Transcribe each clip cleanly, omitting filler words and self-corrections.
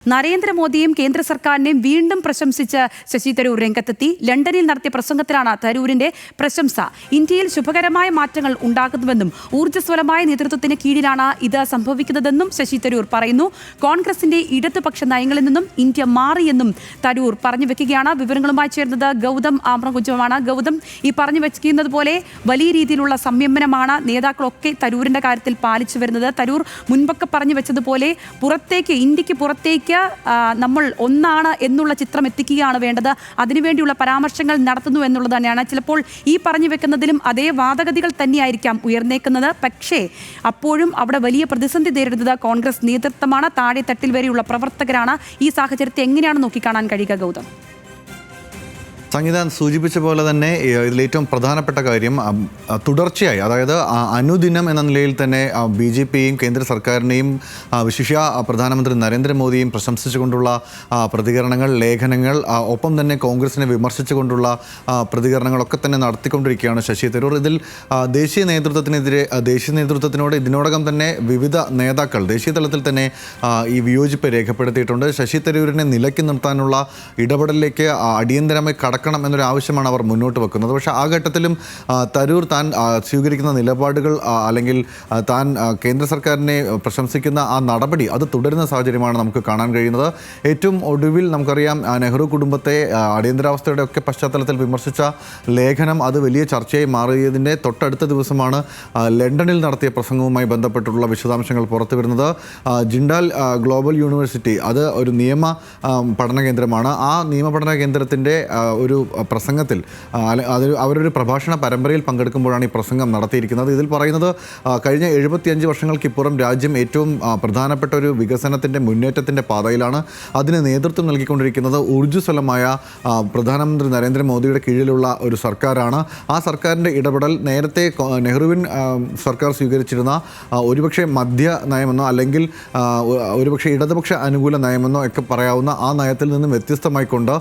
നരേന്ദ്രമോദിയും കേന്ദ്ര സർക്കാരിനെയും വീണ്ടും പ്രശംസിച്ച് ശശി തരൂർ രംഗത്തെത്തി. ലണ്ടനിൽ നടത്തിയ പ്രസംഗത്തിലാണ് തരൂരിന്റെ പ്രശംസ. ഇന്ത്യയിൽ ശുഭകരമായ മാറ്റങ്ങൾ ഉണ്ടാകുന്നുവെന്നും ഊർജ്ജസ്വലമായ നേതൃത്വത്തിന് കീഴിലാണ് ഇത് സംഭവിക്കുന്നതെന്നും ശശി തരൂർ പറയുന്നു. കോൺഗ്രസിന്റെ ഇടതുപക്ഷ നയങ്ങളിൽ നിന്നും ഇന്ത്യ മാറിയെന്നും തരൂർ പറഞ്ഞു വെക്കുകയാണ്. വിവരങ്ങളുമായി ചേർന്നത് ഗൗതം ആമ്രകുജമാണ്. ഗൗതം, ഈ പറഞ്ഞു വെക്കുന്നത് പോലെ വലിയ രീതിയിലുള്ള സംയമനമാണ് നേതാക്കളൊക്കെ തരൂരിന്റെ കാര്യത്തിൽ പാലിച്ചു വരുന്നത്. തരൂർ മുൻപൊക്കെ പറഞ്ഞു വെച്ചതുപോലെ ഇന്ത്യക്ക് പുറത്തേക്ക് നമ്മൾ ഒന്നാണ് എന്നുള്ള ചിത്രം എത്തിക്കുകയാണ് വേണ്ടത്. അതിനുവേണ്ടിയുള്ള പരാമർശങ്ങൾ നടത്തുന്നു എന്നുള്ളത് തന്നെയാണ്. ചിലപ്പോൾ ഈ പറഞ്ഞു വെക്കുന്നതിലും അതേ വാദഗതികൾ തന്നെയായിരിക്കാം ഉയർന്നേക്കുന്നത്. പക്ഷേ അപ്പോഴും അവിടെ വലിയ പ്രതിസന്ധി നേരിടുന്നത് കോൺഗ്രസ് നേതൃത്വമാണ്. താഴെ തട്ടിൽ വരെയുള്ള പ്രവർത്തകരാണ്. ഈ സാഹചര്യത്തെ എങ്ങനെയാണ് നോക്കിക്കാണാൻ കഴിയുക ഗൗതം? സംഗീത സൂചിപ്പിച്ച പോലെ തന്നെ ഇതിലേറ്റവും പ്രധാനപ്പെട്ട കാര്യം തുടർച്ചയായി, അതായത് അനുദിനം എന്ന നിലയിൽ തന്നെ BJPയെയും കേന്ദ്ര സർക്കാരിനെയും വിശിഷ്യ പ്രധാനമന്ത്രി നരേന്ദ്രമോദിയെയും പ്രശംസിച്ചുകൊണ്ടുള്ള പ്രതികരണങ്ങൾ, ലേഖനങ്ങൾ, ഒപ്പം തന്നെ കോൺഗ്രസിനെ വിമർശിച്ചുകൊണ്ടുള്ള പ്രതികരണങ്ങളൊക്കെ തന്നെ നടത്തിക്കൊണ്ടിരിക്കുകയാണ് ശശി തരൂർ. ഇതിൽ ദേശീയ നേതൃത്വത്തിനോട് ഇതിനോടകം തന്നെ വിവിധ നേതാക്കൾ ദേശീയ തലത്തിൽ തന്നെ ഈ വിയോജിപ്പ് രേഖപ്പെടുത്തിയിട്ടുണ്ട്. ശശി തരൂരിനെ നിലയ്ക്ക് നിർത്താനുള്ള ഇടപെടലിലേക്ക് അടിയന്തരമായി കടക്കണം എന്നൊരു ആവശ്യമാണ് അവർ മുന്നോട്ട് വെക്കുന്നത്. പക്ഷേ ആ ഘട്ടത്തിലും തരൂർ താൻ സ്വീകരിക്കുന്ന നിലപാടുകൾ അല്ലെങ്കിൽ താൻ കേന്ദ്ര സർക്കാരിനെ പ്രശംസിക്കുന്ന ആ നടപടി അത് തുടരുന്ന സാഹചര്യമാണ് നമുക്ക് കാണാൻ കഴിയുന്നത്. ഏറ്റവും ഒടുവിൽ നമുക്കറിയാം, നെഹ്റു കുടുംബത്തെ അടിയന്തരാവസ്ഥയുടെ ഒക്കെ പശ്ചാത്തലത്തിൽ വിമർശിച്ച ലേഖനം അത് വലിയ ചർച്ചയായി മാറിയതിൻ്റെ തൊട്ടടുത്ത ദിവസമാണ് ലണ്ടനിൽ നടത്തിയ പ്രസംഗവുമായി ബന്ധപ്പെട്ടുള്ള വിശദാംശങ്ങൾ പുറത്തു വരുന്നത്. ജിൻഡാൽ ഗ്ലോബൽ യൂണിവേഴ്സിറ്റി അത് ഒരു നിയമ പഠന കേന്ദ്രമാണ്. ആ നിയമ പഠന കേന്ദ്രത്തിൻ്റെ ഒരു പ്രസംഗത്തിൽ അവരൊരു പ്രഭാഷണ പരമ്പരയിൽ പങ്കെടുക്കുമ്പോഴാണ് ഈ പ്രസംഗം നടത്തിയിരിക്കുന്നത്. ഇതിൽ പറയുന്നത് കഴിഞ്ഞ 75 വർഷങ്ങൾക്കിപ്പുറം രാജ്യം ഏറ്റവും പ്രധാനപ്പെട്ട ഒരു വികസനത്തിൻ്റെ മുന്നേറ്റത്തിൻ്റെ പാതയിലാണ്. അതിന് നേതൃത്വം നൽകിക്കൊണ്ടിരിക്കുന്നത് ഊർജ്ജസ്വലമായ പ്രധാനമന്ത്രി നരേന്ദ്രമോദിയുടെ കീഴിലുള്ള ഒരു സർക്കാരാണ്. ആ സർക്കാരിൻ്റെ ഇടപെടൽ നേരത്തെ നെഹ്റുവിൻ സർക്കാർ സ്വീകരിച്ചിരുന്ന ഒരുപക്ഷെ മധ്യ നയമെന്നോ അല്ലെങ്കിൽ ഒരുപക്ഷെ ഇടതുപക്ഷ അനുകൂല നയമെന്നോ ഒക്കെ പറയാവുന്ന ആ നയത്തിൽ നിന്നും വ്യത്യസ്തമായിക്കൊണ്ട്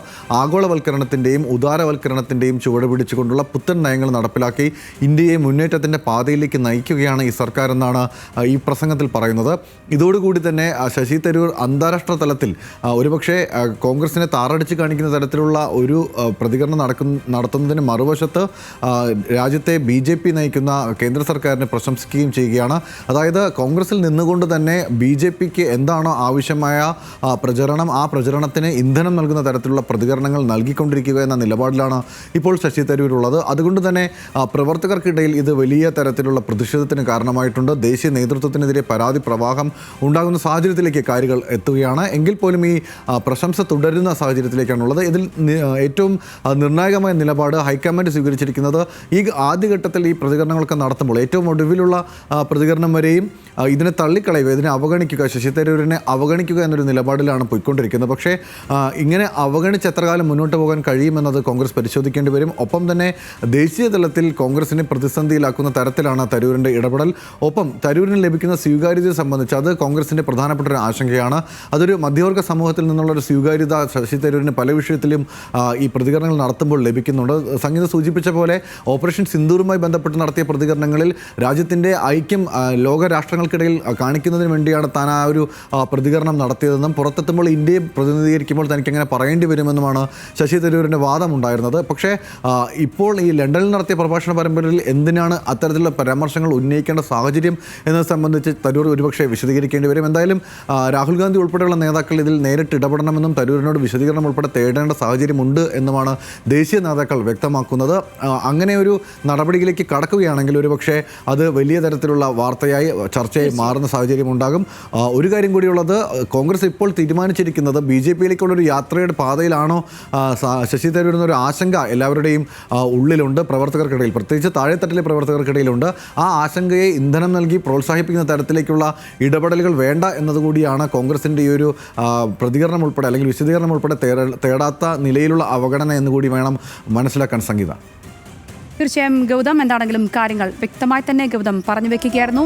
ആഗോളവൽക്കരണത്തിൻ്റെയും ഉദാരവൽക്കരണത്തിൻ്റെയും ചുവട് പിടിച്ചുകൊണ്ടുള്ള പുത്തൻ നയങ്ങൾ നടപ്പിലാക്കി ഇന്ത്യയെ മുന്നേറ്റത്തിൻ്റെ പാതയിലേക്ക് നയിക്കുകയാണ് ഈ സർക്കാർ എന്നാണ് ഈ പ്രസംഗത്തിൽ പറയുന്നത്. ഇതോടുകൂടി തന്നെ ശശി തരൂർ അന്താരാഷ്ട്ര തലത്തിൽ ഒരുപക്ഷെ കോൺഗ്രസിനെ താറടിച്ച് കാണിക്കുന്ന തരത്തിലുള്ള ഒരു പ്രതികരണം നടത്തുന്നതിന് മറുവശത്ത് രാജ്യത്തെ BJP നയിക്കുന്ന കേന്ദ്ര സർക്കാരിനെ പ്രശംസിക്കുകയും ചെയ്യുകയാണ്. അതായത് കോൺഗ്രസിൽ നിന്നുകൊണ്ട് തന്നെ BJPക്ക് എന്താണോ ആവശ്യമായ പ്രചരണം, ആ പ്രചരണത്തിന് ഇന്ധനം നൽകുന്ന തരത്തിലുള്ള പ്രതികരണങ്ങൾ നൽകിക്കൊണ്ടിരിക്കുക എന്ന നിലപാടിലാണ് ഇപ്പോൾ ശശി തരൂർ ഉള്ളത്. അതുകൊണ്ട് തന്നെ പ്രവർത്തകർക്കിടയിൽ ഇത് വലിയ തരത്തിലുള്ള പ്രതിഷേധത്തിന് കാരണമായിട്ടുണ്ട്. ദേശീയ നേതൃത്വത്തിനെതിരെ പരാതി പ്രവാഹം ഉണ്ടാകുന്ന സാഹചര്യത്തിലേക്ക് കാര്യങ്ങൾ എത്തുകയാണ്. എങ്കിൽ പോലും ഈ പ്രശംസ തുടരുന്ന സാഹചര്യത്തിലേക്കാണുള്ളത്. ഇതിൽ ഏറ്റവും നിർണായകമായ നിലപാട് ഹൈക്കമാൻഡ് സ്വീകരിച്ചിരിക്കുന്നത് ഈ ആദ്യഘട്ടത്തിൽ ഈ പ്രതികരണങ്ങളൊക്കെ നടത്തുമ്പോൾ ഏറ്റവും ഒടുവിലുള്ള പ്രതികരണം വരെയും ഇതിനെ തള്ളിക്കളയുക, ഇതിനെ അവഗണിക്കുക, ശശി തരൂരിനെ അവഗണിക്കുക എന്നൊരു നിലപാടിലാണ് പോയിക്കൊണ്ടിരിക്കുന്നത്. പക്ഷേ ഇങ്ങനെ അവഗണിച്ച് എത്ര കാലം മുന്നോട്ട് പോകാൻ കഴിയുമെന്നത് കോൺഗ്രസ് പരിശോധിക്കേണ്ടി വരും. ഒപ്പം തന്നെ ദേശീയ തലത്തിൽ കോൺഗ്രസിനെ പ്രതിസന്ധിയിലാക്കുന്ന തരത്തിലാണ് തരൂരിൻ്റെ ഇടപെടൽ. ഒപ്പം തരൂരിന് ലഭിക്കുന്ന സ്വീകാര്യതയെ സംബന്ധിച്ച് അത് കോൺഗ്രസിൻ്റെ പ്രധാനപ്പെട്ട ഒരു ആശങ്കയാണ്. അതൊരു മധ്യവർഗ സമൂഹത്തിൽ നിന്നുള്ളൊരു സ്വീകാര്യത ശശി തരൂരിന് പല വിഷയത്തിലും ഈ പ്രതികരണങ്ങൾ നടത്തുമ്പോൾ ലഭിക്കുന്നുണ്ട്. സംഗീത സൂചിപ്പിച്ച പോലെ ഓപ്പറേഷൻ സിന്ദൂറുമായി ബന്ധപ്പെട്ട് നടത്തിയ പ്രതികരണങ്ങളിൽ രാജ്യത്തിൻ്റെ ഐക്യം ലോക രാഷ്ട്രങ്ങൾക്കിടയിൽ കാണിക്കുന്നതിന് വേണ്ടിയാണ് താൻ ആ ഒരു പ്രതികരണം നടത്തിയതെന്നും പുറത്തെത്തുമ്പോൾ ഇന്ത്യയെ പ്രതിനിധീകരിക്കുമ്പോൾ തനിക്കങ്ങനെ പറയേണ്ടി വരുമെന്നുമാണ് ശശി തരൂരിൻ്റെ വാദമുണ്ടായിരുന്നത്. പക്ഷേ ഇപ്പോൾ ഈ ലണ്ടനിൽ നടത്തിയ പ്രഭാഷണ പരമ്പരയിൽ എന്തിനാണ് അത്തരത്തിലുള്ള പരാമർശങ്ങൾ ഉന്നയിക്കേണ്ട സാഹചര്യം എന്നത് സംബന്ധിച്ച് തരൂർ ഒരുപക്ഷെ വിശദീകരിക്കേണ്ടി വരും. എന്തായാലും രാഹുൽ ഗാന്ധി ഉൾപ്പെടെയുള്ള നേതാക്കൾ ഇതിൽ നേരിട്ട് ഇടപെടണമെന്നും തരൂരിനോട് വിശദീകരണം ഉൾപ്പെടെ തേടേണ്ട സാഹചര്യമുണ്ട് എന്നുമാണ് ദേശീയ നേതാക്കൾ വ്യക്തമാക്കുന്നത്. അങ്ങനെ ഒരു നടപടിയിലേക്ക് കടക്കുകയാണെങ്കിൽ ഒരുപക്ഷെ അത് വലിയ തരത്തിലുള്ള വാർത്തയായി ചർച്ചയായി മാറുന്ന സാഹചര്യം ഉണ്ടാകും. ഒരു കാര്യം കൂടിയുള്ളത്, കോൺഗ്രസ് ഇപ്പോൾ തീരുമാനിച്ചിരിക്കുന്നത് BJPയിലേക്കുള്ളൊരു യാത്രയുടെ പാതയിലാണോ ശശി തരൂർ എന്നൊരു ആശങ്ക എല്ലാവരുടെയും ഉള്ളിലുണ്ട്, പ്രവർത്തകർക്കിടയിൽ, പ്രത്യേകിച്ച് താഴെത്തട്ടിലെ പ്രവർത്തകർക്കിടയിലുണ്ട്. ആ ആശങ്കയെ ഇന്ധനം നൽകി പ്രോത്സാഹിപ്പിക്കുന്ന തരത്തിലേക്കുള്ള ഇടപെടലുകൾ വേണ്ട എന്നതുകൂടിയാണ് കോൺഗ്രസിൻ്റെ ഈ ഒരു പ്രതികരണം ഉൾപ്പെടെ അല്ലെങ്കിൽ വിശദീകരണം ഉൾപ്പെടെ തേടാത്ത നിലയിലുള്ള അവഗണന എന്നുകൂടി വേണം മനസ്സിലാക്കാൻ സംഗീത. തീർച്ചയായും ഗൗതം, എന്താണെങ്കിലും കാര്യങ്ങൾ വ്യക്തമായി തന്നെ ഗൗതം പറഞ്ഞു വെക്കുകയായിരുന്നു.